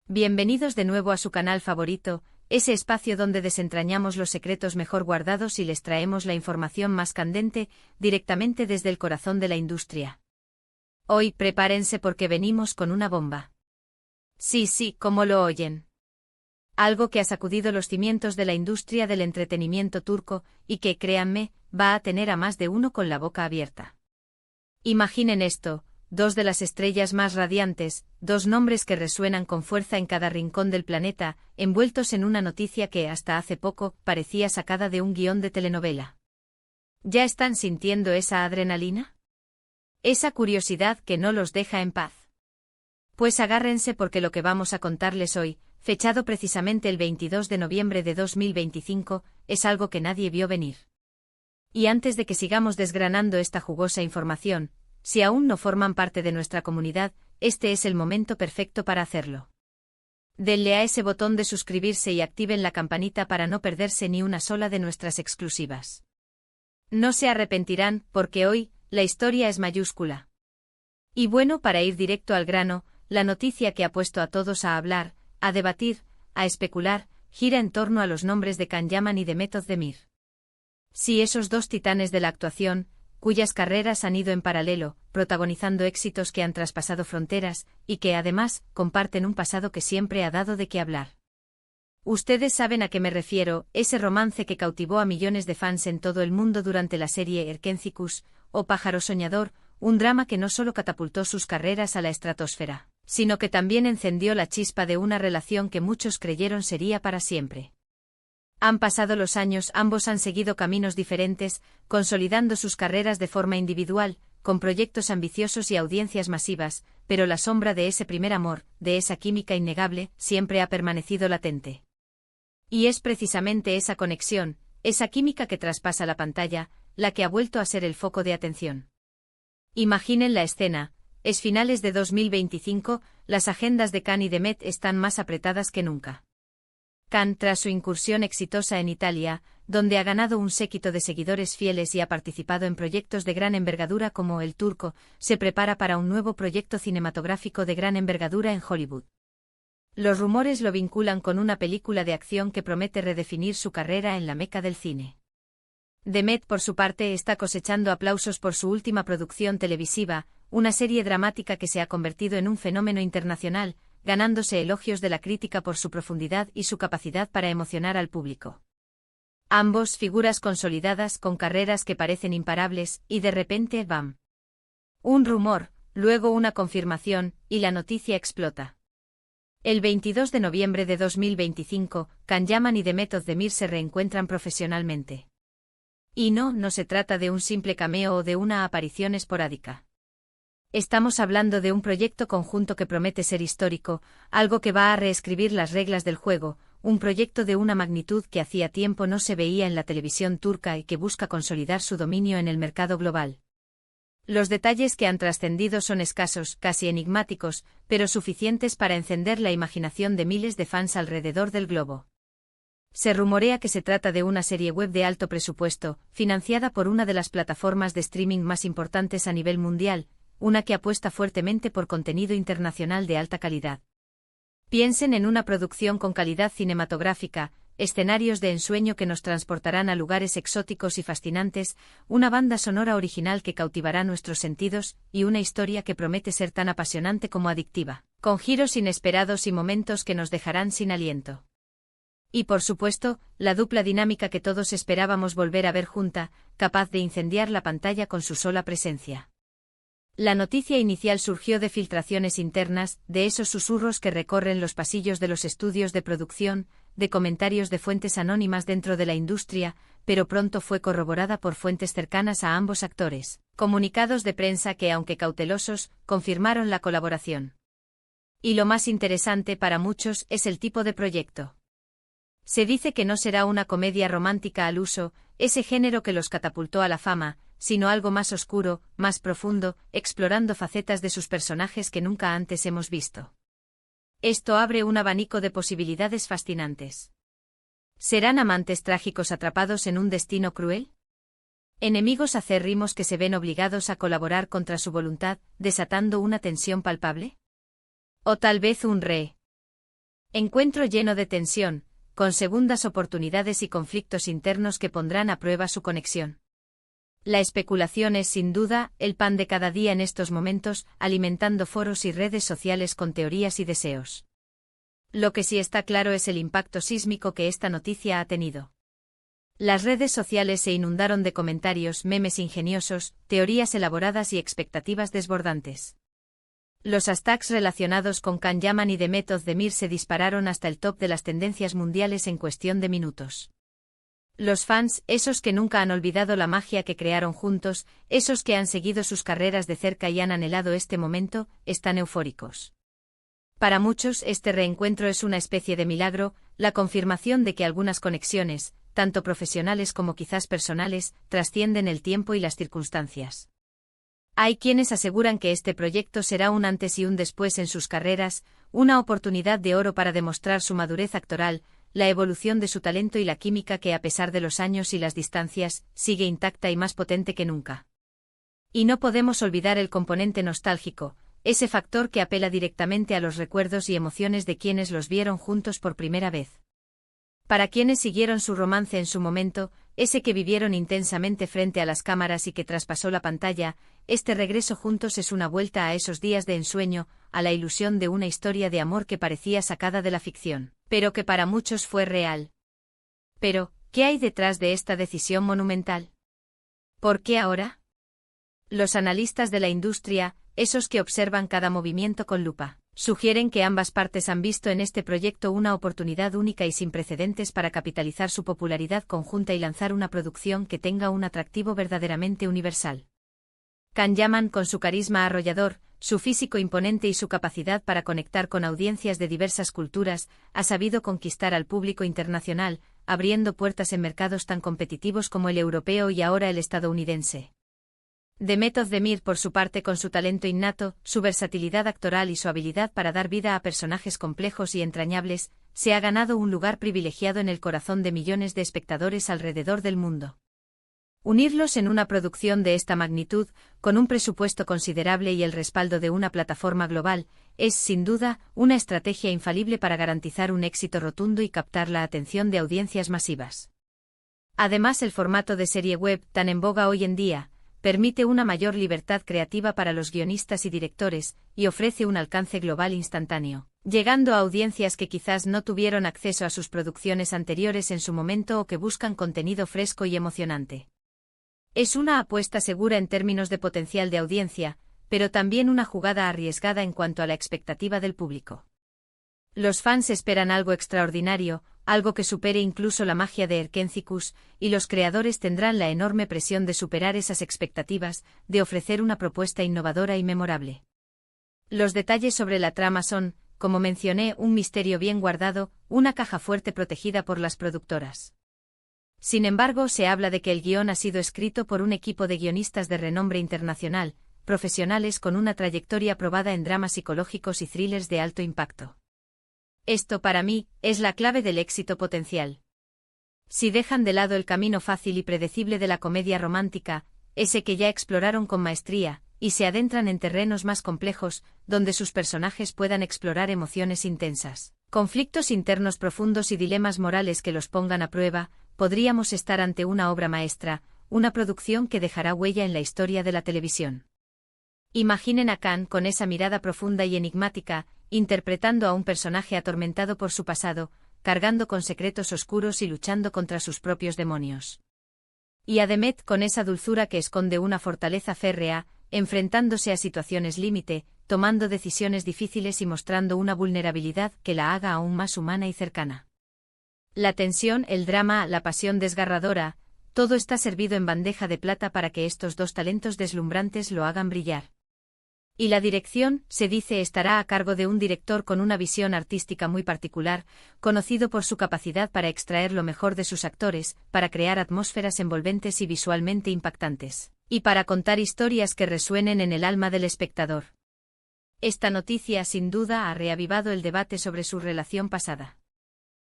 Bienvenidos de nuevo a su canal favorito, ese espacio donde desentrañamos los secretos mejor guardados y les traemos la información más candente, directamente desde el corazón de la industria. Hoy prepárense porque venimos con una bomba. Sí, como lo oyen. Algo que ha sacudido los cimientos de la industria del entretenimiento turco, y que, créanme, va a tener a más de uno con la boca abierta. Imaginen esto. Dos de las estrellas más radiantes, dos nombres que resuenan con fuerza en cada rincón del planeta, envueltos en una noticia que hasta hace poco parecía sacada de un guión de telenovela. ¿Ya están sintiendo esa adrenalina? Esa curiosidad que no los deja en paz. Pues agárrense porque lo que vamos a contarles hoy, fechado precisamente el 22 de noviembre de 2025, es algo que nadie vio venir. Y antes de que sigamos desgranando esta jugosa información, si aún no forman parte de nuestra comunidad, este es el momento perfecto para hacerlo. Denle a ese botón de suscribirse y activen la campanita para no perderse ni una sola de nuestras exclusivas. No se arrepentirán, porque hoy, la historia es mayúscula. Y bueno, para ir directo al grano, la noticia que ha puesto a todos a hablar, a debatir, a especular, gira en torno a los nombres de Can Yaman y de Mehmet Özdemir. Sí, esos dos titanes de la actuación, cuyas carreras han ido en paralelo, protagonizando éxitos que han traspasado fronteras, y que además, comparten un pasado que siempre ha dado de qué hablar. Ustedes saben a qué me refiero, ese romance que cautivó a millones de fans en todo el mundo durante la serie Erkencikus, o Pájaro Soñador, un drama que no solo catapultó sus carreras a la estratosfera, sino que también encendió la chispa de una relación que muchos creyeron sería para siempre. Han pasado los años, ambos han seguido caminos diferentes, consolidando sus carreras de forma individual, con proyectos ambiciosos y audiencias masivas, pero la sombra de ese primer amor, de esa química innegable, siempre ha permanecido latente. Y es precisamente esa conexión, esa química que traspasa la pantalla, la que ha vuelto a ser el foco de atención. Imaginen la escena, es finales de 2025, las agendas de Can y de Mehmet están más apretadas que nunca. Can, tras su incursión exitosa en Italia, donde ha ganado un séquito de seguidores fieles y ha participado en proyectos de gran envergadura como El Turco, se prepara para un nuevo proyecto cinematográfico de gran envergadura en Hollywood. Los rumores lo vinculan con una película de acción que promete redefinir su carrera en la meca del cine. Mehmet, por su parte, está cosechando aplausos por su última producción televisiva, una serie dramática que se ha convertido en un fenómeno internacional, ganándose elogios de la crítica por su profundidad y su capacidad para emocionar al público. Ambos figuras consolidadas con carreras que parecen imparables, y de repente, ¡bam! Un rumor, luego una confirmación, y la noticia explota. El 22 de noviembre de 2025, Can Yaman y Mehmet Özdemir se reencuentran profesionalmente. Y no se trata de un simple cameo o de una aparición esporádica. Estamos hablando de un proyecto conjunto que promete ser histórico, algo que va a reescribir las reglas del juego, un proyecto de una magnitud que hacía tiempo no se veía en la televisión turca y que busca consolidar su dominio en el mercado global. Los detalles que han trascendido son escasos, casi enigmáticos, pero suficientes para encender la imaginación de miles de fans alrededor del globo. Se rumorea que se trata de una serie web de alto presupuesto, financiada por una de las plataformas de streaming más importantes a nivel mundial, una que apuesta fuertemente por contenido internacional de alta calidad. Piensen en una producción con calidad cinematográfica, escenarios de ensueño que nos transportarán a lugares exóticos y fascinantes, una banda sonora original que cautivará nuestros sentidos, y una historia que promete ser tan apasionante como adictiva, con giros inesperados y momentos que nos dejarán sin aliento. Y por supuesto, la dupla dinámica que todos esperábamos volver a ver junta, capaz de incendiar la pantalla con su sola presencia. La noticia inicial surgió de filtraciones internas, de esos susurros que recorren los pasillos de los estudios de producción, de comentarios de fuentes anónimas dentro de la industria, pero pronto fue corroborada por fuentes cercanas a ambos actores, comunicados de prensa que, aunque cautelosos, confirmaron la colaboración. Y lo más interesante para muchos es el tipo de proyecto. Se dice que no será una comedia romántica al uso, ese género que los catapultó a la fama, sino algo más oscuro, más profundo, explorando facetas de sus personajes que nunca antes hemos visto. Esto abre un abanico de posibilidades fascinantes. ¿Serán amantes trágicos atrapados en un destino cruel? ¿Enemigos acérrimos que se ven obligados a colaborar contra su voluntad, desatando una tensión palpable? ¿O tal vez un Encuentro lleno de tensión, con segundas oportunidades y conflictos internos que pondrán a prueba su conexión. La especulación es sin duda el pan de cada día en estos momentos, alimentando foros y redes sociales con teorías y deseos. Lo que sí está claro es el impacto sísmico que esta noticia ha tenido. Las redes sociales se inundaron de comentarios, memes ingeniosos, teorías elaboradas y expectativas desbordantes. Los hashtags relacionados con Can Yaman y Demet Özdemir se dispararon hasta el top de las tendencias mundiales en cuestión de minutos. Los fans, esos que nunca han olvidado la magia que crearon juntos, esos que han seguido sus carreras de cerca y han anhelado este momento, están eufóricos. Para muchos este reencuentro es una especie de milagro, la confirmación de que algunas conexiones, tanto profesionales como quizás personales, trascienden el tiempo y las circunstancias. Hay quienes aseguran que este proyecto será un antes y un después en sus carreras, una oportunidad de oro para demostrar su madurez actoral, la evolución de su talento y la química que a pesar de los años y las distancias, sigue intacta y más potente que nunca. Y no podemos olvidar el componente nostálgico, ese factor que apela directamente a los recuerdos y emociones de quienes los vieron juntos por primera vez. Para quienes siguieron su romance en su momento, ese que vivieron intensamente frente a las cámaras y que traspasó la pantalla, este regreso juntos es una vuelta a esos días de ensueño, a la ilusión de una historia de amor que parecía sacada de la ficción, pero que para muchos fue real. Pero, ¿qué hay detrás de esta decisión monumental? ¿Por qué ahora? Los analistas de la industria, esos que observan cada movimiento con lupa, sugieren que ambas partes han visto en este proyecto una oportunidad única y sin precedentes para capitalizar su popularidad conjunta y lanzar una producción que tenga un atractivo verdaderamente universal. Can Yaman, con su carisma arrollador, su físico imponente y su capacidad para conectar con audiencias de diversas culturas, ha sabido conquistar al público internacional, abriendo puertas en mercados tan competitivos como el europeo y ahora el estadounidense. Demet Özdemir, por su parte, con su talento innato, su versatilidad actoral y su habilidad para dar vida a personajes complejos y entrañables, se ha ganado un lugar privilegiado en el corazón de millones de espectadores alrededor del mundo. Unirlos en una producción de esta magnitud, con un presupuesto considerable y el respaldo de una plataforma global, es, sin duda, una estrategia infalible para garantizar un éxito rotundo y captar la atención de audiencias masivas. Además, el formato de serie web, tan en boga hoy en día, permite una mayor libertad creativa para los guionistas y directores, y ofrece un alcance global instantáneo, llegando a audiencias que quizás no tuvieron acceso a sus producciones anteriores en su momento o que buscan contenido fresco y emocionante. Es una apuesta segura en términos de potencial de audiencia, pero también una jugada arriesgada en cuanto a la expectativa del público. Los fans esperan algo extraordinario, algo que supere incluso la magia de Erkentzikos, y los creadores tendrán la enorme presión de superar esas expectativas, de ofrecer una propuesta innovadora y memorable. Los detalles sobre la trama son, como mencioné, un misterio bien guardado, una caja fuerte protegida por las productoras. Sin embargo, se habla de que el guión ha sido escrito por un equipo de guionistas de renombre internacional, profesionales con una trayectoria probada en dramas psicológicos y thrillers de alto impacto. Esto, para mí, es la clave del éxito potencial. Si dejan de lado el camino fácil y predecible de la comedia romántica, ese que ya exploraron con maestría, y se adentran en terrenos más complejos, donde sus personajes puedan explorar emociones intensas, conflictos internos profundos y dilemas morales que los pongan a prueba, podríamos estar ante una obra maestra, una producción que dejará huella en la historia de la televisión. Imaginen a Can con esa mirada profunda y enigmática, interpretando a un personaje atormentado por su pasado, cargando con secretos oscuros y luchando contra sus propios demonios. Y a Demet con esa dulzura que esconde una fortaleza férrea, enfrentándose a situaciones límite, tomando decisiones difíciles y mostrando una vulnerabilidad que la haga aún más humana y cercana. La tensión, el drama, la pasión desgarradora, todo está servido en bandeja de plata para que estos dos talentos deslumbrantes lo hagan brillar. Y la dirección, se dice, estará a cargo de un director con una visión artística muy particular, conocido por su capacidad para extraer lo mejor de sus actores, para crear atmósferas envolventes y visualmente impactantes, y para contar historias que resuenen en el alma del espectador. Esta noticia, sin duda, ha reavivado el debate sobre su relación pasada.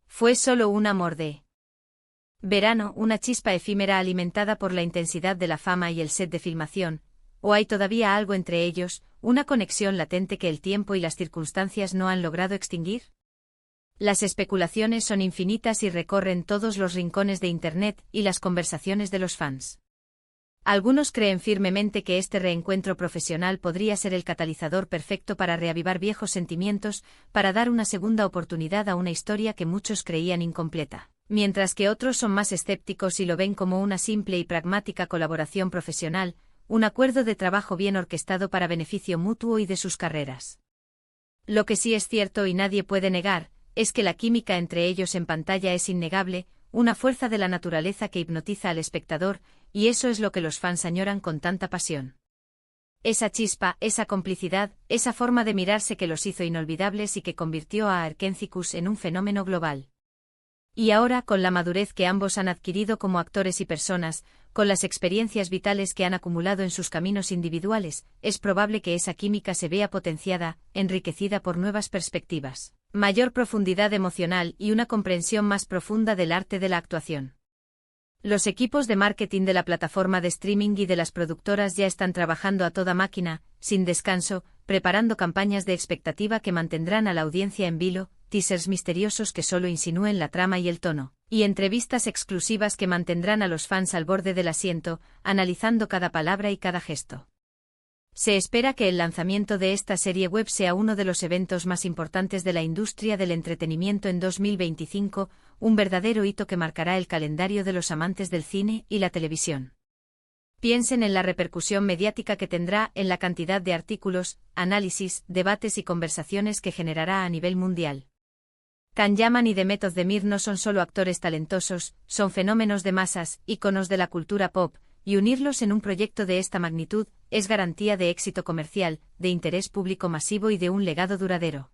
¿Fue solo un amor de verano, una chispa efímera alimentada por la intensidad de la fama y el set de filmación? ¿O hay todavía algo entre ellos, una conexión latente que el tiempo y las circunstancias no han logrado extinguir? Las especulaciones son infinitas y recorren todos los rincones de Internet y las conversaciones de los fans. Algunos creen firmemente que este reencuentro profesional podría ser el catalizador perfecto para reavivar viejos sentimientos, para dar una segunda oportunidad a una historia que muchos creían incompleta, mientras que otros son más escépticos y lo ven como una simple y pragmática colaboración profesional, un acuerdo de trabajo bien orquestado para beneficio mutuo y de sus carreras. Lo que sí es cierto y nadie puede negar, es que la química entre ellos en pantalla es innegable, una fuerza de la naturaleza que hipnotiza al espectador, y eso es lo que los fans añoran con tanta pasión. Esa chispa, esa complicidad, esa forma de mirarse que los hizo inolvidables y que convirtió a Arkencicus en un fenómeno global. Y ahora, con la madurez que ambos han adquirido como actores y personas, con las experiencias vitales que han acumulado en sus caminos individuales, es probable que esa química se vea potenciada, enriquecida por nuevas perspectivas, mayor profundidad emocional y una comprensión más profunda del arte de la actuación. Los equipos de marketing de la plataforma de streaming y de las productoras ya están trabajando a toda máquina, sin descanso, preparando campañas de expectativa que mantendrán a la audiencia en vilo, teasers misteriosos que solo insinúen la trama y el tono, y entrevistas exclusivas que mantendrán a los fans al borde del asiento, analizando cada palabra y cada gesto. Se espera que el lanzamiento de esta serie web sea uno de los eventos más importantes de la industria del entretenimiento en 2025, un verdadero hito que marcará el calendario de los amantes del cine y la televisión. Piensen en la repercusión mediática que tendrá, en la cantidad de artículos, análisis, debates y conversaciones que generará a nivel mundial. Can Yaman y The Method de Mir no son solo actores talentosos, son fenómenos de masas, íconos de la cultura pop, y unirlos en un proyecto de esta magnitud es garantía de éxito comercial, de interés público masivo y de un legado duradero.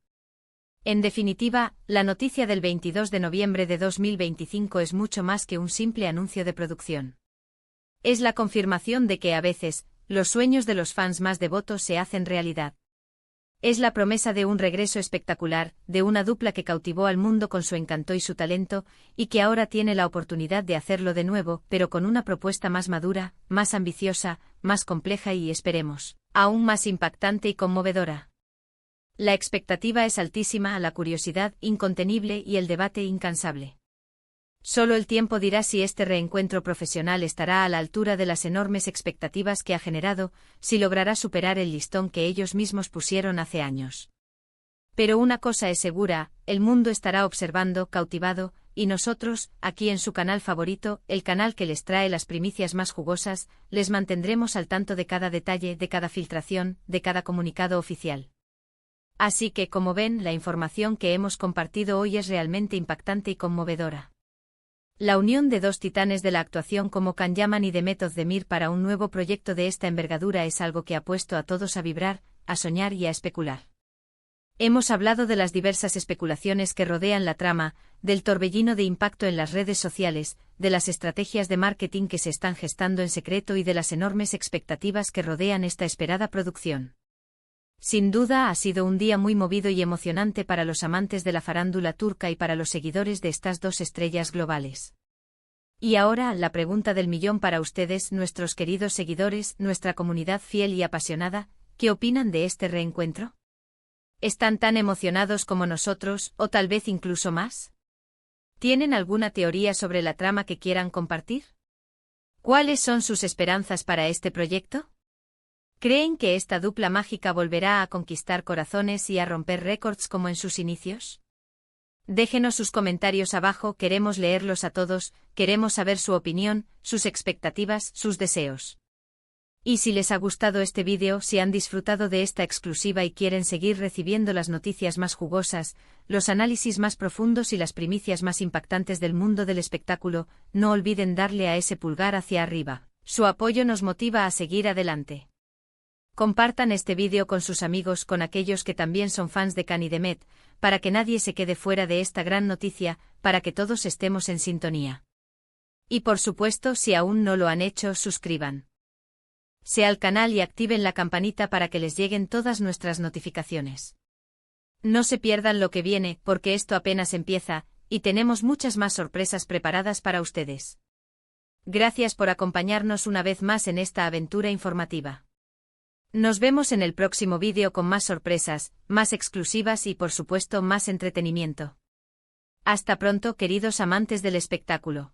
En definitiva, la noticia del 22 de noviembre de 2025 es mucho más que un simple anuncio de producción. Es la confirmación de que a veces, los sueños de los fans más devotos se hacen realidad. Es la promesa de un regreso espectacular, de una dupla que cautivó al mundo con su encanto y su talento, y que ahora tiene la oportunidad de hacerlo de nuevo, pero con una propuesta más madura, más ambiciosa, más compleja y, esperemos, aún más impactante y conmovedora. La expectativa es altísima, la curiosidad incontenible y el debate incansable. Solo el tiempo dirá si este reencuentro profesional estará a la altura de las enormes expectativas que ha generado, si logrará superar el listón que ellos mismos pusieron hace años. Pero una cosa es segura, el mundo estará observando, cautivado, y nosotros, aquí en su canal favorito, el canal que les trae las primicias más jugosas, les mantendremos al tanto de cada detalle, de cada filtración, de cada comunicado oficial. Así que, como ven, la información que hemos compartido hoy es realmente impactante y conmovedora. La unión de dos titanes de la actuación como Can Yaman y The Method de Mir para un nuevo proyecto de esta envergadura es algo que ha puesto a todos a vibrar, a soñar y a especular. Hemos hablado de las diversas especulaciones que rodean la trama, del torbellino de impacto en las redes sociales, de las estrategias de marketing que se están gestando en secreto y de las enormes expectativas que rodean esta esperada producción. Sin duda ha sido un día muy movido y emocionante para los amantes de la farándula turca y para los seguidores de estas dos estrellas globales. Y ahora, la pregunta del millón para ustedes, nuestros queridos seguidores, nuestra comunidad fiel y apasionada, ¿qué opinan de este reencuentro? ¿Están tan emocionados como nosotros, o tal vez incluso más? ¿Tienen alguna teoría sobre la trama que quieran compartir? ¿Cuáles son sus esperanzas para este proyecto? ¿Creen que esta dupla mágica volverá a conquistar corazones y a romper récords como en sus inicios? Déjenos sus comentarios abajo, queremos leerlos a todos, queremos saber su opinión, sus expectativas, sus deseos. Y si les ha gustado este vídeo, si han disfrutado de esta exclusiva y quieren seguir recibiendo las noticias más jugosas, los análisis más profundos y las primicias más impactantes del mundo del espectáculo, no olviden darle a ese pulgar hacia arriba. Su apoyo nos motiva a seguir adelante. Compartan este vídeo con sus amigos, con aquellos que también son fans de Can y The Met, para que nadie se quede fuera de esta gran noticia, para que todos estemos en sintonía. Y por supuesto, si aún no lo han hecho, suscriban al canal y activen la campanita para que les lleguen todas nuestras notificaciones. No se pierdan lo que viene, porque esto apenas empieza, y tenemos muchas más sorpresas preparadas para ustedes. Gracias por acompañarnos una vez más en esta aventura informativa. Nos vemos en el próximo vídeo con más sorpresas, más exclusivas y por supuesto más entretenimiento. Hasta pronto, queridos amantes del espectáculo.